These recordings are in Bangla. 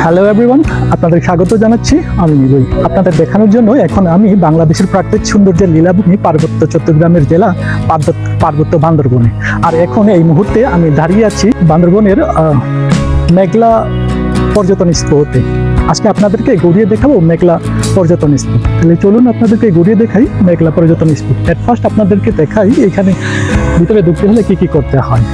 হ্যালো এভরিওয়ান, আপনাদের স্বাগত জানাচ্ছি। আমি নিলয়। আপনাদের দেখানোর জন্য এখন আমি বাংলাদেশের প্রাকৃতিক সৌন্দর্যের লীলাভূমি পার্বত্য চট্টগ্রামের জেলা পার্বত্য বান্দরবনে। আর এখন এই মুহূর্তে আমি দাঁড়িয়ে আছি বান্দরবনের মেঘলা পর্যটন স্পটে। আজকে আপনাদেরকে ঘুরিয়ে দেখাবো মেঘলা পর্যটন স্পট। তাহলে চলুন আপনাদেরকে ঘুরিয়ে দেখাই মেঘলা পর্যটন স্পট। এট ফার্স্ট আপনাদেরকে দেখাই এখানে ভিতরে ঢুকতে হলে কি কি করতে হয়।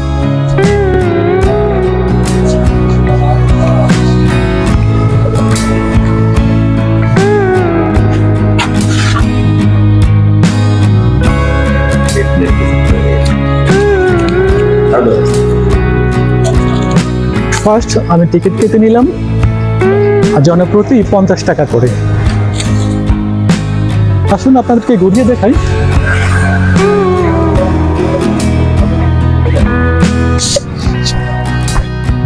ফার্স্ট আমি টিকিট কেটে নিলাম, জনপ্রতি 50 টাকা করে। আসুন আপনাদেরকে ঘুরিয়ে দেখাই।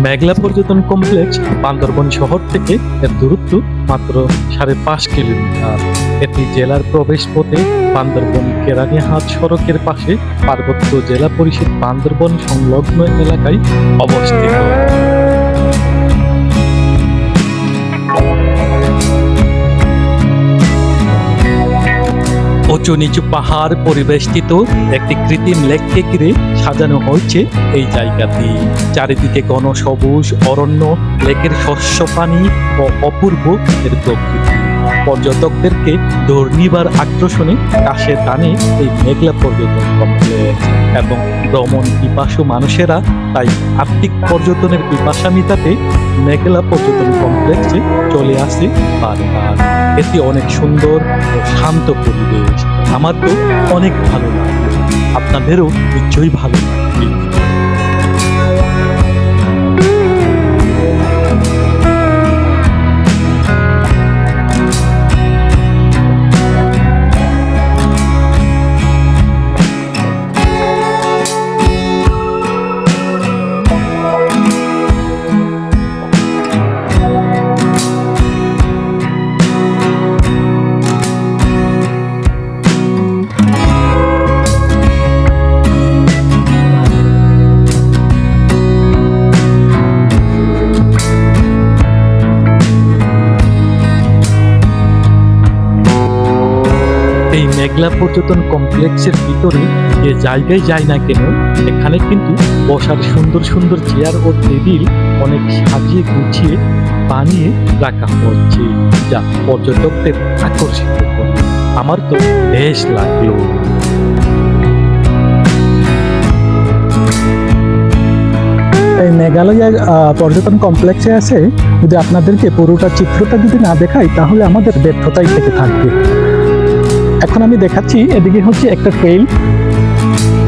মেঘলা পর্যটন কমপ্লেক্স বান্দরবন শহর থেকে এর দূরত্ব মাত্র 5.5 কিলোমিটার। এটি জেলার প্রবেশ পথে বান্দরবন কেরানীহাট সড়কের পাশে পার্বত্য জেলা পরিষদ বান্দরবন সংলগ্ন এলাকায় অবস্থিত। উঁচু নিচু পাহাড় পরিবেষ্টিত একটি কৃত্রিম লেককে ঘিরে সাজানো হয়েছে এই জায়গাটি। চারিদিকে ঘন সবুজ অরণ্য, লেকের শস্য পানি ও অপূর্ব এর প্রকৃতি পর্যটকদেরকে ধর্মীবার আকর্ষণে কাছে টানে এই মেঘলা পর্যটন কমপ্লেক্স। এবং ভ্রমণ পিপাসু মানুষেরা তাই আত্মিক পর্যটনের পিপাসা মিটাতে মেঘলা পর্যটন কমপ্লেক্সে চলে আসে বারবার। এটি অনেক সুন্দর ও শান্ত পরিবেশ। আমার তো অনেক ভালো লাগলো, আপনাদেরও নিশ্চয়ই ভালো লাগবে। এই মেঘলা পর্যটন কমপ্লেক্সের ভিতরে যে জায়গায় যায় না কেন, এখানে কিন্তু বসার সুন্দর সুন্দর চেয়ার ও টেবিল অনেক সাজিয়ে গুছিয়ে বানিয়ে রাখা হচ্ছে, যা পর্যটকদের আকর্ষিত করে। আমার তো বেশ লাগলো। এই মেঘালয়ের পর্যটন কমপ্লেক্সে আছে, যদি আপনাদেরকে পুরোটা চিত্রটা যদি না দেখাই তাহলে আমাদের ব্যর্থতাই থেকে থাকবে। এখন আমি দেখাচ্ছি, এদিকে হচ্ছে একটা ট্রেইল,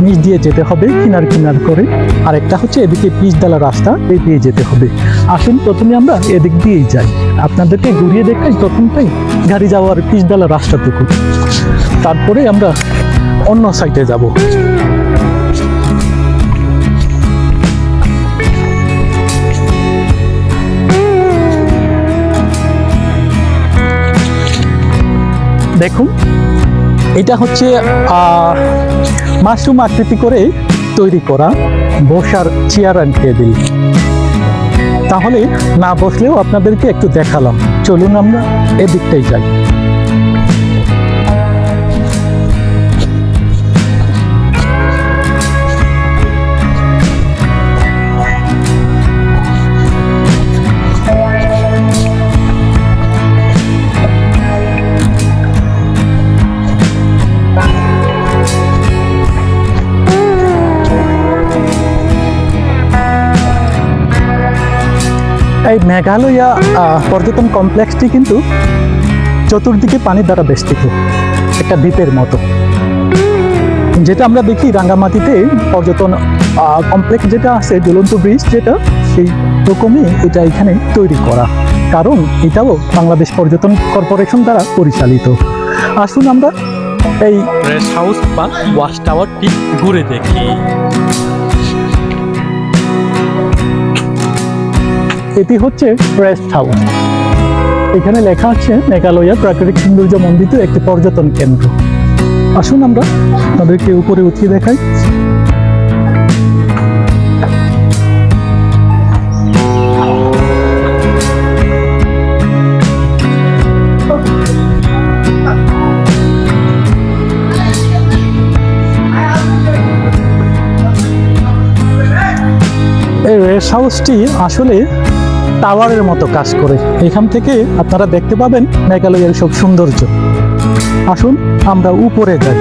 নিচ দিয়ে যেতে হবে কিনার কিনার করে, আর একটা হচ্ছে এদিকে পিচঢালা রাস্তা, এই দিয়ে যেতে হবে। আসুন প্রথমে আমরা এদিক দিয়েই যাই, আপনাদেরকে ঘুরিয়ে দেখাই প্রথমটাই গাড়ি যাওয়ার পিচঢালা রাস্তাটুকু, তারপরে আমরা অন্য সাইডে যাব। দেখুন, এটা হচ্ছে মাশরুম আকৃতি করে তৈরি করা বসার চেয়ার অ্যান্ড টেবিল। তাহলে না বসলেও আপনাদেরকে একটু দেখালাম। চলুন আমরা এদিকটাই যাই। এই মেঘালয়া পর্যটন কমপ্লেক্সটি কিন্তু চতুর্দিকে পানি দ্বারা বেষ্টিত, একটা দ্বীপের মতো। যেটা আমরা দেখি রাঙ্গামাটিতে পর্যটন কমপ্লেক্স যেটা আছে, ঝুলন্ত ব্রিজ যেটা, সেই রকমই এটা এখানে তৈরি করা, কারণ এটাও বাংলাদেশ পর্যটন কর্পোরেশন দ্বারা পরিচালিত। আসুন আমরা এই রেস্ট হাউস বা ওয়াচ টাওয়ারটি ঘুরে দেখি। এটি হচ্ছে রেস্ট হাউস। এখানে লেখা আছে মেঘালয়া প্রাকৃতিক সৌন্দর্য মণ্ডিত একটি পর্যটন কেন্দ্র। আসুন আমরা তাদেরকে উপরে উঠিয়ে দেখাই। গেস্ট হাউসটি আসলে টাওয়ারের মতো কাজ করে। এখান থেকে আপনারা দেখতে পাবেন মেঘালয়ের সব সৌন্দর্য। আসুন আমরা উপরে যাই।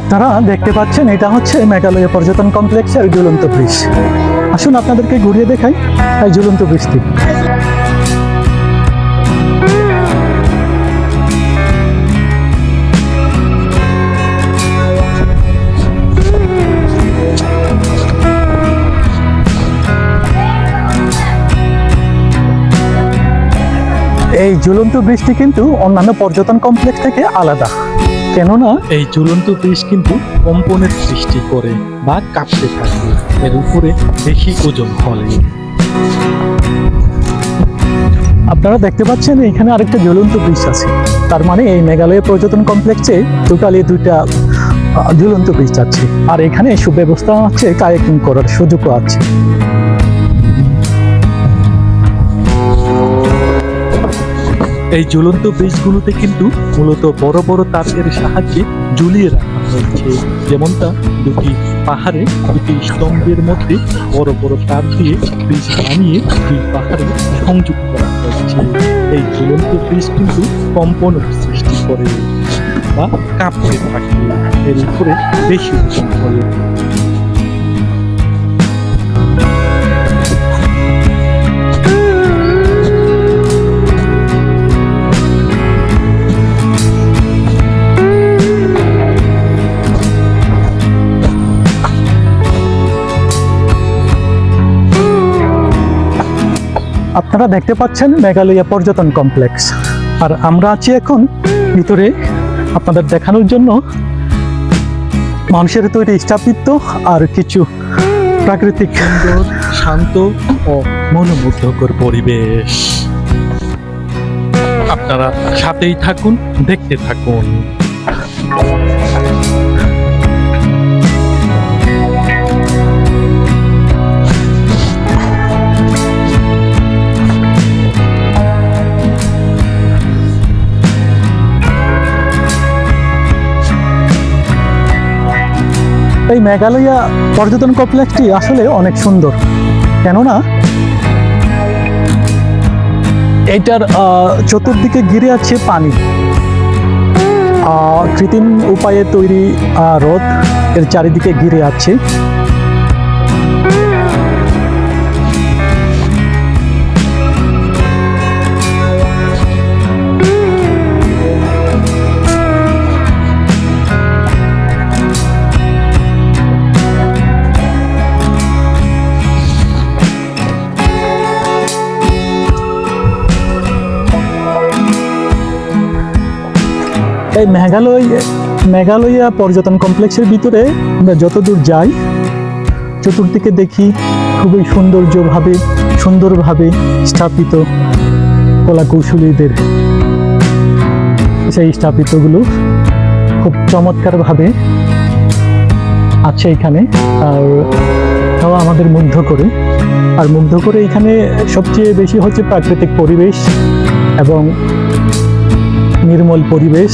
আপনারা দেখতে পাচ্ছেন এটা হচ্ছে মেঘালয় পর্যটন কমপ্লেক্সের ঝুলন্ত ব্রিজ। আসুন আপনাদেরকে ঘুরিয়ে দেখাই এই ঝুলন্ত ব্রিজটি। এই ঝুলন্ত ব্রিজটি কিন্তু অন্যান্য পর্যটন কমপ্লেক্স থেকে আলাদা, কেননা এই ঝুলন্ত ব্রিজ কিন্তু কম্পনের সৃষ্টি করে বা কাঁপতে থাকে এর উপরে বেশি ওজন ফলে। আপনারা দেখতে পাচ্ছেন এখানে আরেকটা ঝুলন্ত ব্রিজ আছে। তার মানে এই মেঘালয় পর্যটন কমপ্লেক্সে টোটালি দুইটা ঝুলন্ত ব্রিজ আছে। আর এখানে সুব্যবস্থা আছে, কায়াকিং করার সুযোগও আছে। এই ঝুলন্ত ব্রিজগুলোতে কিন্তু মূলত বড় বড় তারের সাহায্যে ঝুলিয়ে রাখা হয়েছে। যেমনটা দুটি পাহাড়ে দুটি স্তম্ভের মধ্যে বড় বড় তার দিয়ে ব্রিজ বানিয়ে দুই পাহাড়ে সংযুক্ত করা হয়েছে। এই ঝুলন্ত ব্রিজ কিন্তু কম্পনের সৃষ্টি করে বা কাঁপতে থাকে এর উপরে বেশি ওজন ফলে। আপনারা দেখতে পাচ্ছেন মেঘালয় পর্যটন কমপ্লেক্স, আর আমরা আছি এখন ভিতরে আপনাদের দেখানোর জন্য মানুষের তৈরি স্থাপত্য আর কিছু প্রাকৃতিক সুন্দর, শান্ত ও মনোমুগ্ধকর পরিবেশ। আপনারা সাথেই থাকুন, দেখতে থাকুন। এই মেঘালয় পর্যটন কমপ্লেক্সটি আসলে অনেক সুন্দর, কেননা এইটার চতুর্দিকে ঘিরে আছে পানি, কৃত্রিম উপায়ে তৈরি হ্রদ এর চারিদিকে ঘিরে আছে। এই মেঘালয় পর্যটন কমপ্লেক্সের ভিতরে আমরা যতদূর যাই চতুর্দিকে দেখি খুবই সুন্দরভাবে স্থাপিত কলাকৌশলীদের সেই স্থাপিতগুলো খুব চমৎকারভাবে আছে এখানে, আর তাও আমাদের মুগ্ধ করে। এখানে সবচেয়ে বেশি হচ্ছে প্রাকৃতিক পরিবেশ এবং নির্মল পরিবেশ।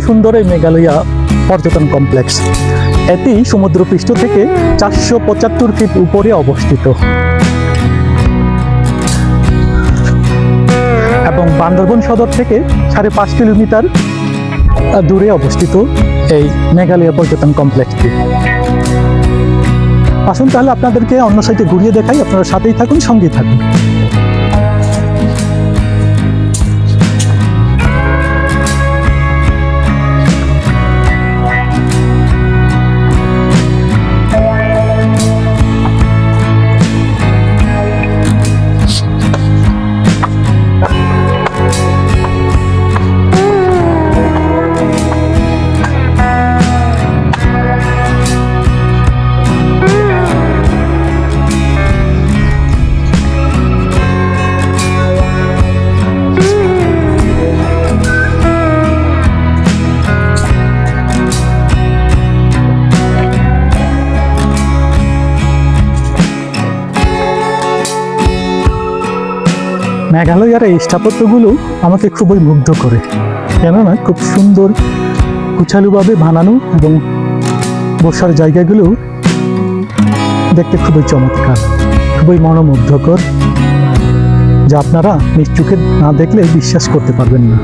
সুন্দর এই মেঘালয়া পর্যটন কমপ্লেক্স। এটি সমুদ্রপৃষ্ঠ থেকে 475 ফিট উপরে অবস্থিত এবং বান্দরবন সদর থেকে 5.5 কিলোমিটার দূরে অবস্থিত এই মেঘালয়া পর্যটন কমপ্লেক্সটি। আসুন তাহলে আপনাদেরকে অন্য সাইডে ঘুরিয়ে দেখাই, আপনারা সাথেই থাকুন, সঙ্গেই থাকুন। মেঘালয়ের এই স্থাপত্যগুলো আমাকে খুবই মুগ্ধ করে, কেননা খুব সুন্দর কুচালুভাবে বানানো এবং বসার জায়গাগুলো দেখতে খুবই চমৎকার, খুবই মনোমুগ্ধকর, যা আপনারা নিজ চোখে না দেখলে বিশ্বাস করতে পারবেন না।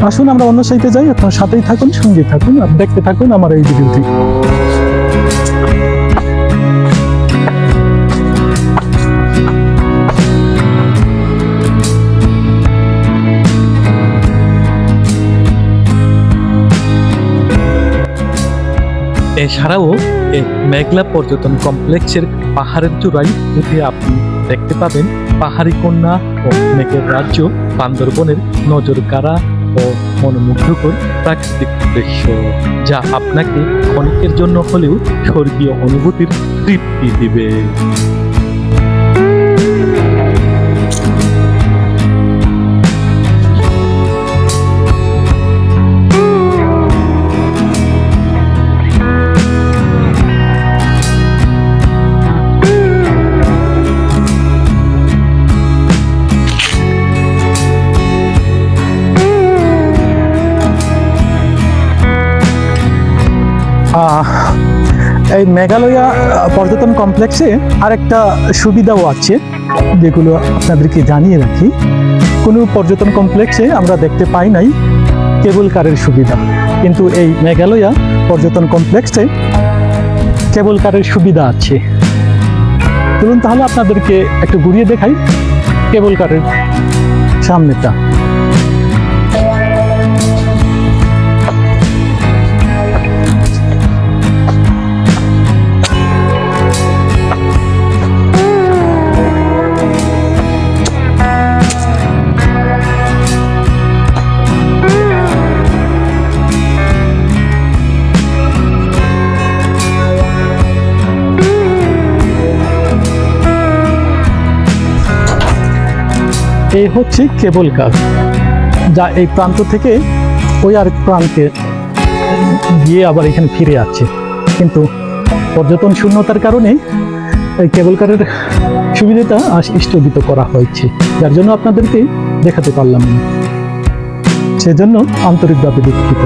আসুন আমরা অন্য সাইডে যাই, আপনার সাথেই থাকুন, সঙ্গে থাকুন আর দেখতে থাকুন আমার এই ভিডিওটি। এছাড়াও এই মেঘলা পর্যটন কমপ্লেক্সের পাহাড়ের চূড়ায় উঠে আপনি দেখতে পাবেন পাহাড়ি কন্যা ও মেঘের রাজ্য বান্দরবনের নজর কাড়া ও মনোমুগ্ধকর প্রাকৃতিক দৃশ্য, যা আপনাকে ক্ষণিকের জন্য হলেও স্বর্গীয় অনুভূতির তৃপ্তি দিবে। এই মেঘালয়া পর্যটন কমপ্লেক্সে আরেকটা সুবিধাও আছে, যেগুলো আপনাদেরকে জানিয়ে রাখি। কোনো পর্যটন কমপ্লেক্সে আমরা দেখতে পাই নাই কেবল কারের সুবিধা, কিন্তু এই মেঘালয়া পর্যটন কমপ্লেক্সে কেবল কারের সুবিধা আছে। চলুন তাহলে আপনাদেরকে একটু ঘুরিয়ে দেখাই কেবল কারের সামনেটা। এই হচ্ছে কেবল কার, যা এই প্রান্ত থেকে ওই আরেক প্রান্তে গিয়ে আবার এখানে ফিরে আছে, কিন্তু পর্যটন শূন্যতার কারণে এই কেবল কারের সুবিধাটা স্থগিত করা হয়েছে, যার জন্য আপনাদেরকে দেখাতে পারলাম না, সেজন্য আন্তরিকভাবে দুঃখিত।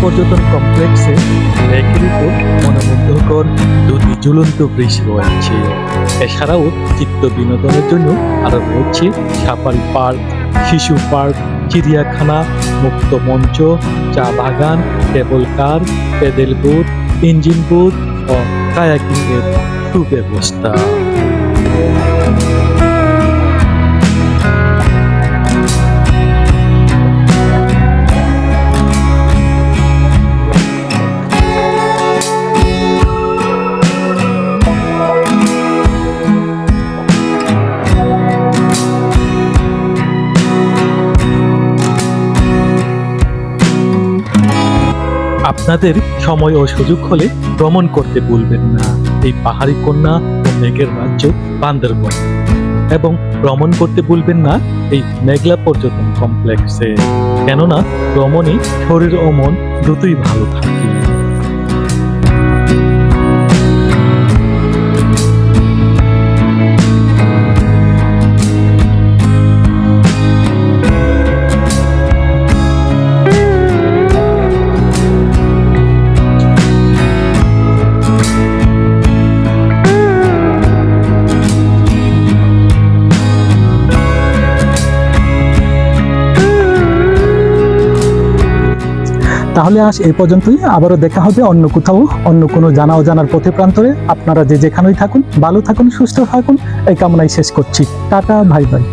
পর্যটন কমপ্লেক্সে লেকের উপর মনোমুগ্ধকর দুটি ঝুলন্ত ব্রিজ রয়েছে। এছাড়াও চিত্ত বিনোদনের জন্য আরো রয়েছে সাফারি পার্ক, শিশু পার্ক, চিড়িয়াখানা, মুক্ত মঞ্চ, চা বাগান, কেবল কার, পেডেল বোট, ইঞ্জিন বোট ও কায়াকিং এর সুব্যবস্থা। আপনাদের সময় ও সুযোগ হলে ভ্রমণ করতে ভুলবেন না এই পাহাড়ি কন্যা ও মেঘের রাজ্য বান্দরবন, এবং ভ্রমণ করতে ভুলবেন না এই মেঘলা পর্যটন কমপ্লেক্সে, কেননা ভ্রমণে শরীর ও মন দুটোই ভালো থাকে। তাহলে আজ এই পর্যন্তই, আবারও দেখা হবে অন্য কোথাও, অন্য কোনো জানা অজানার পথে প্রান্তরে। আপনারা যে যেখানেই থাকুন, ভালো থাকুন, সুস্থ থাকুন, এই কামনাই শেষ করছি। Tata, bye bye.